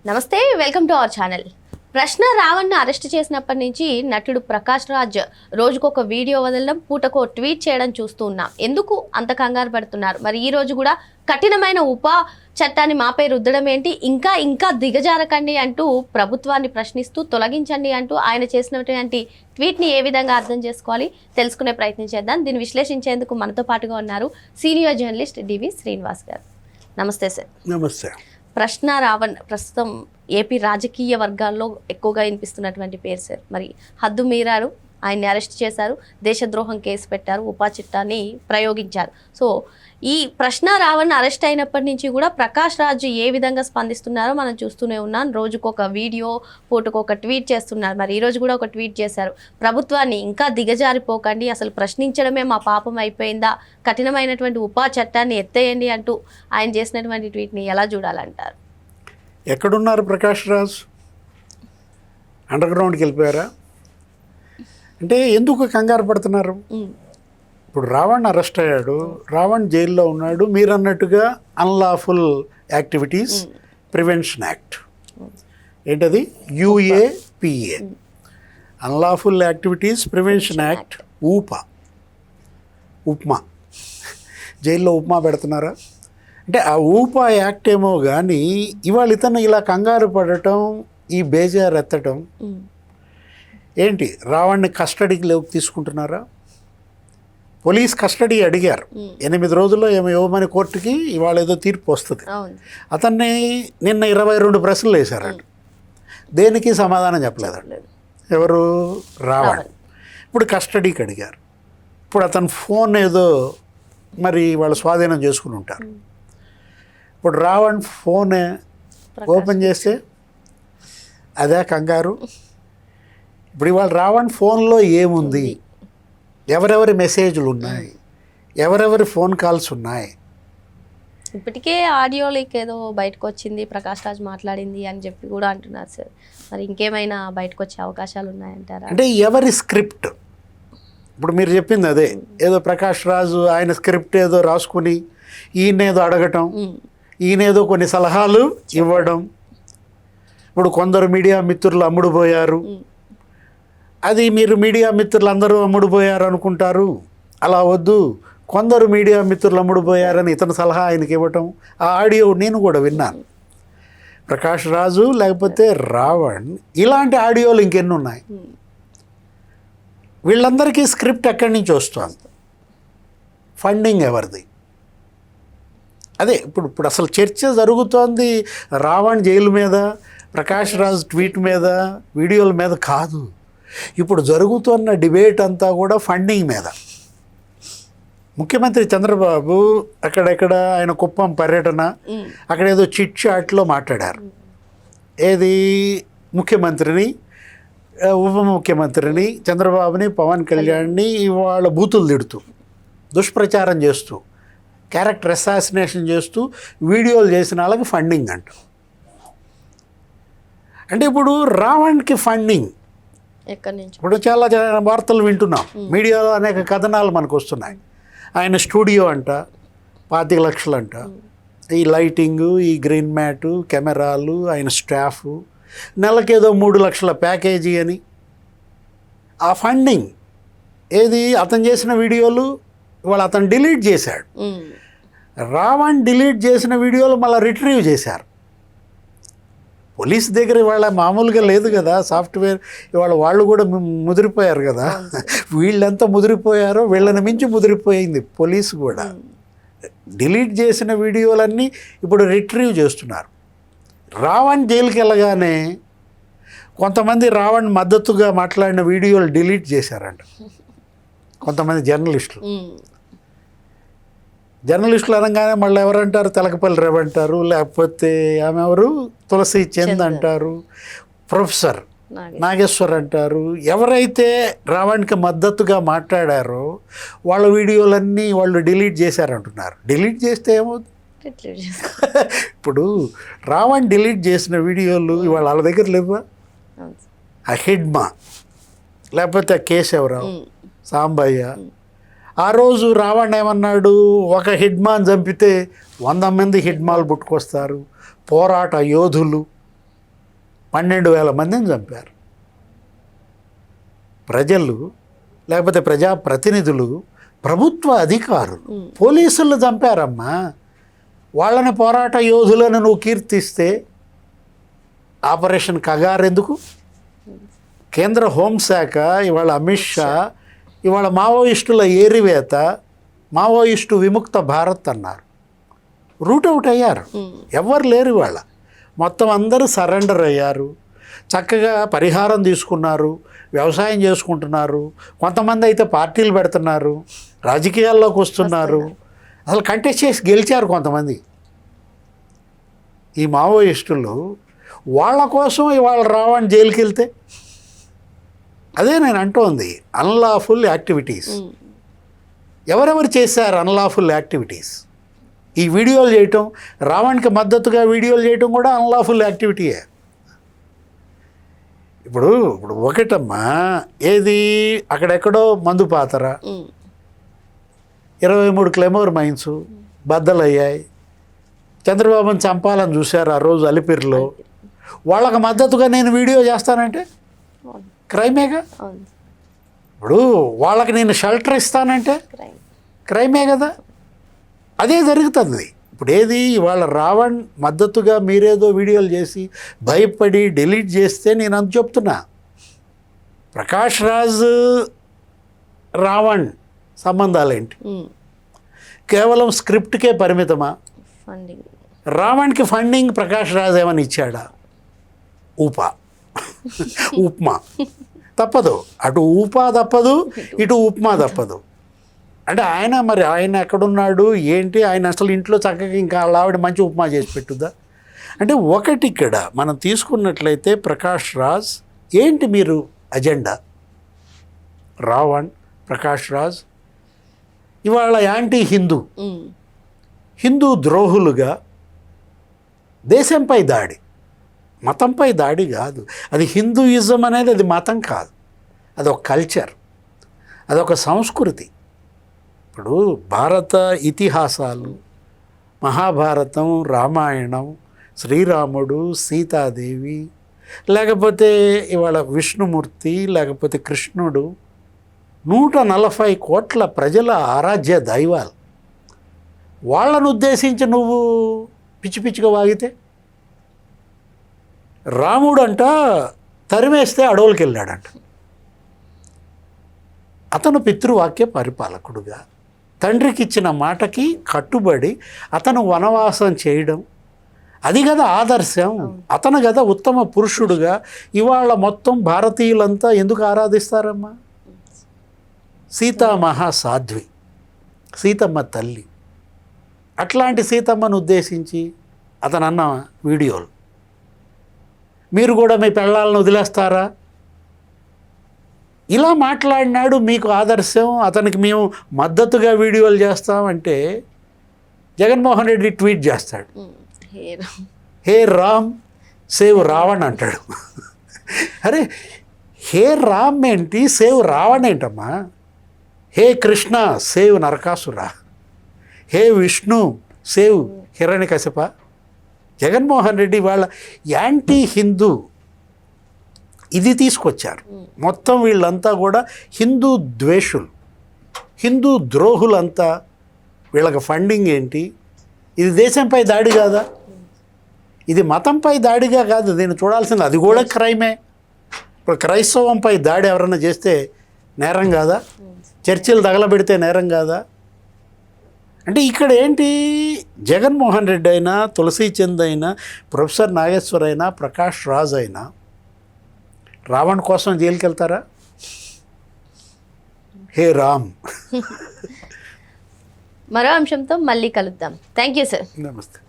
నమస్తే, welcome to our channel. ప్రశ్న రావణ్ను arrest చేసినప్పటి నుంచి నటుడు ప్రకాష్ రాజ్ రోజుకొక వీడియో వదలడం, పూటకో ట్వీట్ చేయడం చూస్తూ ఉన్నాం. ఎందుకు అంత కంగారు పడుతున్నారు? మరి ఈ రోజు కూడా కఠినమైన ఉపా చట్టాన్ని మాపై రుద్దడం ఏంటి? ఇంకా దిగజారకండి అంటూ ప్రభుత్వాన్ని ప్రశ్నిస్తూ తొలగించండి అంటూ ఆయన చేసినటువంటి ట్వీట్ని ఏ విధంగా అర్థం చేసుకోవాలి తెలుసుకునే ప్రయత్నం చేద్దాం. దీన్ని విశ్లేషించేందుకు మనతో పాటుగా ఉన్నారు సీనియర్ జర్నలిస్ట్ డివి శ్రీనివాస్ గారు. నమస్తే సార్. నమస్తే. ప్రశ్న రావణ్ ప్రస్తుతం ఏపీ రాజకీయ వర్గాల్లో ఎక్కువగా వినిపిస్తున్నటువంటి పేరు సార్. మరి హద్దు మీరారు, ఆయన్ని అరెస్ట్ చేశారు, దేశద్రోహం కేసు పెట్టారు, ఉపా చట్టాన్ని ప్రయోగించారు. సో ఈ ప్రశ్న రావణ్ అరెస్ట్ అయినప్పటి నుంచి కూడా ప్రకాష్ రాజ్ ఏ విధంగా స్పందిస్తున్నారో మనం చూస్తూనే ఉన్నాం. రోజుకొక వీడియో, పూటకొక ట్వీట్ చేస్తున్నారు. మరి ఈరోజు కూడా ఒక ట్వీట్ చేశారు. ప్రభుత్వాన్ని ఇంకా దిగజారిపోకండి, అసలు ప్రశ్నించడమే మా పాపం అయిపోయిందా, కఠినమైనటువంటి ఉపా చట్టాన్ని ఎత్తేయండి అంటూ ఆయన చేసినటువంటి ట్వీట్ని ఎలా చూడాలంటారు? ఎక్కడున్నారు ప్రకాష్ రాజ్? అండర్ గ్రౌండ్కి వెళ్ళిపోయారా? అంటే ఎందుకు కంగారు పడుతున్నారు? ఇప్పుడు రావణ్ అరెస్ట్ అయ్యాడు, రావణ్ జైల్లో ఉన్నాడు. మీరు అన్నట్టుగా అన్లాఫుల్ యాక్టివిటీస్ ప్రివెన్షన్ యాక్ట్, ఏంటది? UAPA, unlawful activities prevention act. Upma జైల్లో ఉప్మా పెడుతున్నారా? అంటే ఆ ఊపా యాక్ట్ ఏమో కానీ ఇవాళ ఇతను ఇలా కంగారు పడటం, ఈ బేజారు ఎత్తడం ఏంటి? రావణ్ని కస్టడీకి తీసుకుంటున్నారా? పోలీస్ కస్టడీ అడిగారు, 8 రోజుల్లో ఏమో ఇవ్వమని కోర్టుకి. ఇవాళ ఏదో తీర్పు వస్తుంది. అతన్ని నిన్న 22 ప్రశ్నలు వేశారంట, దేనికి సమాధానం చెప్పలేదండి. ఎవరు? రావణ్. ఇప్పుడు కస్టడీకి అడిగారు. ఇప్పుడు అతని ఫోన్ ఏదో మరి వాళ్ళు స్వాధీనం చేసుకుని ఉంటారు. ఇప్పుడు రావణ్ ఫోన్ ఓపెన్ చేస్తే అదే కంగారు. ఇప్పుడు ఇవాళ రావణ్ ఫోన్లో ఏముంది, ఎవరెవరి మెసేజ్లు ఉన్నాయి, ఎవరెవరి ఫోన్ కాల్స్ ఉన్నాయి? ఇప్పటికే ఆడియో లీక్ ఏదో బయటకు వచ్చింది, ప్రకాష్ రాజ్ మాట్లాడింది అని చెప్పి కూడా అంటున్నారు సార్. మరి ఇంకేమైనా బయటకు వచ్చే అవకాశాలు ఉన్నాయంటారా? అంటే ఎవరి స్క్రిప్ట్? ఇప్పుడు మీరు చెప్పింది అదే, ఏదో ప్రకాష్ రాజు ఆయన స్క్రిప్ట్ ఏదో రాసుకుని ఈయనేదో అడగటం, ఈయనేదో కొన్ని సలహాలు ఇవ్వడం. ఇప్పుడు కొందరు మీడియా మిత్రులు అమ్ముడుపోయారు, అది మీరు మీడియా మిత్రులు అందరూ అమ్ముడుపోయారు అనుకుంటారు. అలా వద్దు, కొందరు మీడియా మిత్రులు అమ్ముడుపోయారని ఇతను సలహా ఆయనకి ఇవ్వటం. ఆ ఆడియో నేను కూడా విన్నాను. ప్రకాష్ రాజు లేకపోతే రావణ్, ఇలాంటి ఆడియోలు ఇంకెన్ని ఉన్నాయి? వీళ్ళందరికీ స్క్రిప్ట్ ఎక్కడి నుంచి వస్తుంది? ఫండింగ్ ఎవరిది? అదే ఇప్పుడు అసలు చర్చ జరుగుతోంది రావణ్ జైలు మీద, ప్రకాష్ రాజ్ ట్వీట్ మీద, వీడియోల మీద కాదు. ఇప్పుడు జరుగుతున్న డిబేట్ అంతా కూడా ఫండింగ్ మీద. ముఖ్యమంత్రి చంద్రబాబు అక్కడెక్కడ ఆయన కుప్పం పర్యటన, అక్కడ ఏదో చిట్ చాట్లో మాట్లాడారు. ఏది? ముఖ్యమంత్రిని, ఉప ముఖ్యమంత్రిని, చంద్రబాబుని, పవన్ కళ్యాణ్ని ఇవాళ బూతులు తిడుతూ, దుష్ప్రచారం చేస్తూ, క్యారెక్టర్ అసాసినేషన్ చేస్తూ వీడియోలు చేసిన వాళ్ళకి ఫండింగ్ అంట. అంటే ఇప్పుడు రావణ్కి ఫండింగ్ ఎక్కడి నుంచి? ఇప్పుడు చాలా వార్తలు వింటున్నాం, మీడియాలో అనేక కథనాలు మనకు వస్తున్నాయి. ఆయన స్టూడియో అంట 25 లక్షలు అంట, ఈ లైటింగు, ఈ గ్రీన్ మ్యాటు, కెమెరాలు, ఆయన స్టాఫ్, నెలకేదో 3 లక్షల ప్యాకేజీ అని. ఆ ఫండింగ్ ఏది? అతను చేసిన వీడియోలు ఇవాళ అతను డిలీట్ చేశాడు. రావణ్ డిలీట్ చేసిన వీడియోలు మళ్ళీ రిట్రీవ్ చేశారు. పోలీస్ దగ్గర ఇవాళ మామూలుగా లేదు కదా సాఫ్ట్వేర్. ఇవాళ వాళ్ళు కూడా ముదిరిపోయారు కదా. వీళ్ళంతా ముదిరిపోయారో వీళ్ళని మించి ముదిరిపోయింది పోలీసు కూడా. డిలీట్ చేసిన వీడియోలన్నీ ఇప్పుడు రిట్రీవ్ చేస్తున్నారు. రావణ్ జైలుకి వెళ్ళగానే కొంతమంది రావణ్ మద్దతుగా మాట్లాడిన వీడియోలు డిలీట్ చేశారంట కొంతమంది జర్నలిస్టులు అనగానే మళ్ళీ ఎవరంటారు? తెలకపల్లి రేవ్ అంటారు, లేకపోతే ఆమె ఎవరు తులసి చంద్ అంటారు, ప్రొఫెసర్ నాగేశ్వర్ అంటారు. ఎవరైతే రావణ్కి మద్దతుగా మాట్లాడారో వాళ్ళ వీడియోలన్నీ వాళ్ళు డిలీట్ చేశారంటున్నారు. డిలీట్ చేస్తే ఏమవుతుంది? ఇప్పుడు రావణ్ డిలీట్ చేసిన వీడియోలు ఇవాళ వాళ్ళ దగ్గర లేవా? ఆ హిడ్మా లేకపోతే ఆ కేశవరావు, సాంబయ్య, ఆ రోజు రావణ్ ఏమన్నాడు? ఒక హిడ్మాన్ చంపితే 100 మంది హిడ్మాలు పుట్టుకొస్తారు, పోరాట యోధులు, 12,000 మందిని చంపారు. ప్రజలు లేకపోతే ప్రజాప్రతినిధులు, ప్రభుత్వ అధికారులు, పోలీసులు చంపారమ్మా. వాళ్ళని పోరాట యోధులను నువ్వు కీర్తిస్తే ఆపరేషన్ కగార్ ఎందుకు? కేంద్ర హోంశాఖ ఇవాళ అమిత్ షా ఇవాళ మావోయిస్టుల ఏరివేత, మావోయిస్టు విముక్త భారత్ అన్నారు. రూట్ అవుట్ అయ్యారు, ఎవరు లేరు ఇవాళ. మొత్తం అందరూ సరెండర్ అయ్యారు, చక్కగా పరిహారం తీసుకున్నారు, వ్యవసాయం చేసుకుంటున్నారు. కొంతమంది అయితే పార్టీలు పెడుతున్నారు, రాజకీయాల్లోకి వస్తున్నారు, అసలు కంటెస్ట్ చేసి గెలిచారు కొంతమంది. ఈ మావోయిస్టులు వాళ్ళ కోసం ఇవాళ రావణ్ జైలుకి వెళ్తే, అదే నేను అంటోంది, అన్లాఫుల్ యాక్టివిటీస్. ఎవరెవరు చేశారు అన్లాఫుల్ యాక్టివిటీస్? ఈ వీడియోలు చేయటం, రావణ్కి మద్దతుగా వీడియోలు చేయటం కూడా అన్లాఫుల్ యాక్టివిటీయే. ఇప్పుడు ఒకటమ్మా, ఏది అక్కడెక్కడో మందు పాతర, 23 క్లెమోర్ మైన్స్ బద్దలయ్యాయి. చంద్రబాబుని చంపాలని చూశారు ఆ రోజు అలిపిరిలో. వాళ్ళకి మద్దతుగా నేను వీడియో చేస్తానంటే క్రైమేగా. ఇప్పుడు వాళ్ళకి నేను షెల్టర్ ఇస్తానంటే క్రైమే కదా. అదే జరుగుతుంది ఇప్పుడు. ఏది ఇవాళ రావణ్ మద్దతుగా మీరేదో వీడియోలు చేసి భయపడి డిలీట్ చేస్తే నేను అంత చెప్తున్నా. ప్రకాష్ రాజ్ రావణ్ సంబంధాలేంటి? కేవలం స్క్రిప్ట్కే పరిమితమా? రావణ్కి ఫండింగ్ ప్రకాష్ రాజ్ ఏమని ఇచ్చాడా? ఉప్మా తప్పదు, అటు ఊపా తప్పదు, ఇటు ఉప్మా తప్పదు. అంటే ఆయన ఎక్కడున్నాడు ఏంటి? ఆయన అసలు ఇంట్లో చక్కగా ఇంకా ఆవిడ మంచి ఉప్మా చేసి పెట్టుద్దా? అంటే ఒకటి ఇక్కడ మనం తీసుకున్నట్లయితే ప్రకాష్ రాజ్ ఏంటి మీరు అజెండా? రావణ్, ప్రకాష్ రాజ్ ఇవాళ యాంటీ హిందూ ద్రోహులుగా దేశంపై దాడి, మతంపై దాడి కాదు. అది హిందూయిజం అనేది అది మతం కాదు, అదొక కల్చర్, అదొక సంస్కృతి. ఇప్పుడు భారత ఇతిహాసాలు, మహాభారతం, రామాయణం, శ్రీరాముడు, సీతాదేవి, లేకపోతే ఇవాళ విష్ణుమూర్తి, లేకపోతే కృష్ణుడు, 140 కోట్ల ప్రజల ఆరాధ్య దైవాలు. వాళ్ళను ఉద్దేశించి నువ్వు పిచ్చి పిచ్చిగా వాగితే, రాముడు అంట తరిమేస్తే అడవులకి వెళ్ళాడంట. అతను పితృవాక్య పరిపాలకుడుగా తండ్రికి ఇచ్చిన మాటకి కట్టుబడి అతను వనవాసం చేయడం, అది కదా ఆదర్శం. అతను కదా ఉత్తమ పురుషుడుగా ఇవాళ మొత్తం భారతీయులంతా ఎందుకు ఆరాధిస్తారమ్మా? సీతా మహాసాధ్వి, సీతమ్మ తల్లి. అట్లాంటి సీతమ్మను ఉద్దేశించి అతను అన్న వీడియోలు, మీరు కూడా మీ పెళ్ళాలను వదిలేస్తారా? ఇలా మాట్లాడినాడు, మీకు ఆదర్శం, అతనికి మేము మద్దతుగా వీడియోలు చేస్తామంటే జగన్మోహన్ రెడ్డి ట్వీట్ చేస్తాడు, హే రామ్ సేవ్ రావణ్ అంటాడు. అరే హే రామ్ ఏంటి, సేవ్ రావణ్ ఏంటమ్మా? హే కృష్ణ సేవ్ నరకాసుర, హే విష్ణు సేవ్ హిరణ్యకశిప. జగన్మోహన్ రెడ్డి వాళ్ళ యాంటీ హిందూ ఇది తీసుకొచ్చారు. మొత్తం వీళ్ళంతా కూడా హిందూ ద్వేషులు, హిందూ ద్రోహులంతా. వీళ్ళకి ఫండింగ్ ఏంటి? ఇది దేశంపై దాడి కాదా? ఇది మతంపై దాడిగా కాదు దీన్ని చూడాల్సింది, అది కూడా క్రైమే. ఇప్పుడు క్రైస్తవంపై దాడి ఎవరైనా చేస్తే నేరం కాదా? చర్చిలు తగలబెడితే నేరం కాదా? అంటే ఇక్కడ ఏంటి, జగన్మోహన్ రెడ్డి అయినా, తులసీ చంద్ అయినా, ప్రొఫెసర్ నాగేశ్వర్ అయినా, ప్రకాష్ రాజ్ అయినా రావణ్ కోసం జైలుకి వెళ్తారా? హే రామ్. మరో అంశంతో మళ్ళీ కలుద్దాం. Thank you sir. నమస్తే.